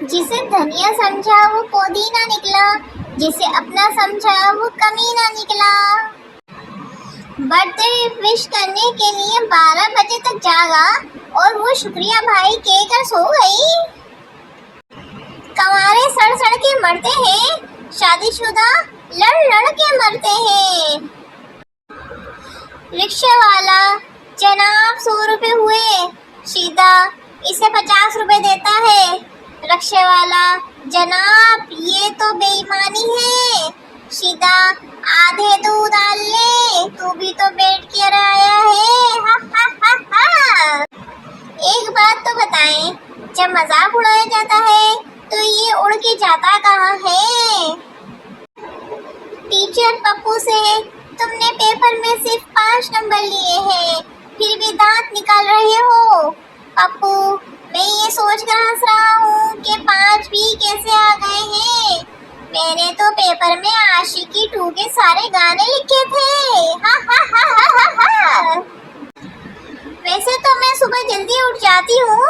जिसे धनिया समझा वो पुदीना निकला, जिसे अपना समझा वो कमीना निकला। बर्थडे विश करने के लिए 12 बजे तक जागा और वो शुक्रिया भाई कहकर सो गई। कंवारे सड़ सड़ के मरते हैं, शादीशुदा लड़ लड़ के मरते हैं। रिक्शा वाला जनाब 100 रुपए हुए, सीधा इसे 50 रुपए देता है। रिक्शे वाला जनाब ये तो बेईमानी है, सीधा आधे दूध डाल ले, तू भी तो बैठ कर आया है। हा हा हा हा। एक बात तो बताएं, जब मजाक उड़ाया जाता है तो ये उड़ के जाता कहाँ है? टीचर पप्पू से तुमने पेपर में सिर्फ 5 नंबर लिए हैं, फिर भी दांत निकाल रहे हो। पप्पू मैं ये सोच कर हंस रहा हूँ कि 5 भी कैसे आ गए हैं। मैंने तो पेपर में आशिकी 2 के सारे गाने लिखे थे। हा हा हा हा हा हा। वैसे तो मैं सुबह जल्दी उठ जाती हूँ,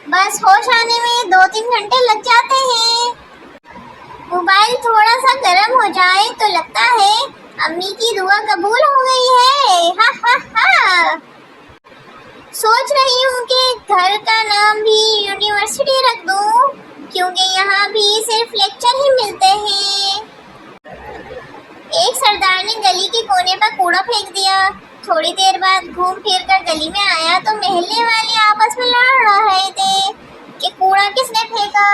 बस होश आने में 2-3 घंटे लग जाते हैं। मोबाइल थोड़ा सा गर्म हो जाए तो लगता है अम्मी की दुआ कबूल हो गई है। हा हा हा। सोच रही हूँ कि घर का नाम भी यूनिवर्सिटी रख दूँ, क्योंकि यहाँ भी सिर्फ लेक्चर ही मिलते हैं। एक सरदार ने गली के कोने पर कूड़ा फेंक दिया। थोड़ी देर बाद घूम फिर कर गली में आया तो मोहल्ले वाले आपस में लड़ रहे थे कि कूड़ा किसने फेंका।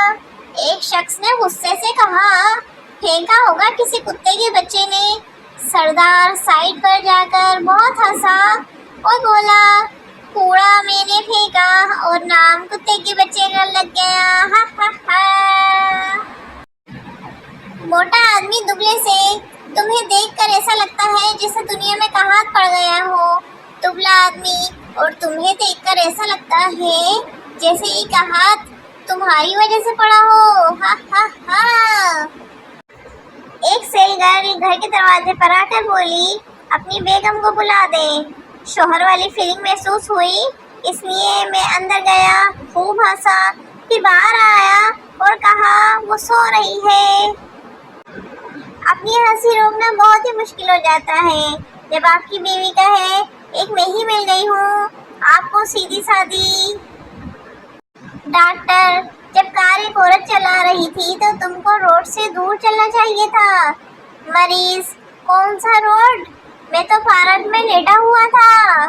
एक शख्स ने गुस्से से कहा, फेंका होगा किसी कुत्ते के बच्चे ने। सरदार साइड पर जाकर बहुत हंसा और बोला, कूड़ा मैंने फेंका और नाम कुत्ते के बच्चे का लग गया। हा हा हा। मोटा आदमी दुबले से, तुम्हें देखकर ऐसा लगता है जैसे दुनिया में कहां पड़ गया हो। दुबला आदमी, और तुम्हें देखकर ऐसा लगता है जैसे ये कहां तुम्हारी वजह से पड़ा हो। हा हा हा। एक सेलगाड़ी घर के दरवाजे पर आकर बोली, अपनी बेगम को बुला दे। शोहर वाली फीलिंग महसूस हुई, इसलिए मैं अंदर गया, खूब हंसा, फिर बाहर आया और कहा वो सो रही है। अपनी हंसी रोकना बहुत ही मुश्किल हो जाता है जब आपकी बीवी का है एक मैं ही मिल गई हूँ आपको सीधी सादी। डॉक्टर, जब कार एक औरत चला रही थी तो तुमको रोड से दूर चलना चाहिए था। मरीज, कौन सा रोड? मैं तो पार्क में लेटा हुआ था।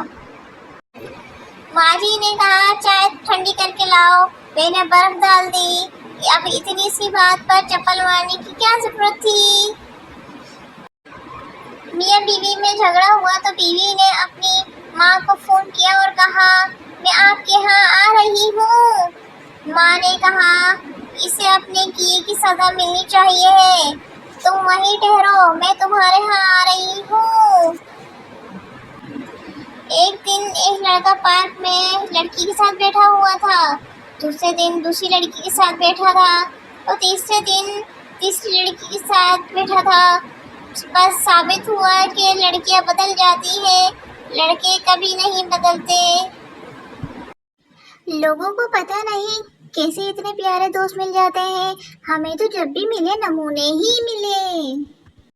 माँ जी ने कहा चाय ठंडी करके लाओ, मैंने बर्फ डाल दी। अब इतनी सी बात पर चप्पल मारने की क्या जरूरत थी? मियाँ बीवी में झगड़ा हुआ तो बीवी ने अपनी माँ को फोन किया और कहा, मैं आपके यहाँ आ रही हूँ। माँ ने कहा, इसे अपने किए की सजा मिलनी चाहिए है, तुम वहीं ठहरो, मैं तुम्हारे यहाँ आ रही हूँ। एक दिन एक लड़का पार्क में लड़की के साथ बैठा हुआ था, दूसरे दिन दूसरी लड़की के साथ बैठा था और तीसरे दिन तीसरी लड़की के साथ बैठा था। बस साबित हुआ कि लड़कियां बदल जाती है, लड़के कभी नहीं बदलते। लोगों को पता नहीं कैसे इतने प्यारे दोस्त मिल जाते हैं, हमें तो जब भी मिले नमूने ही मिले।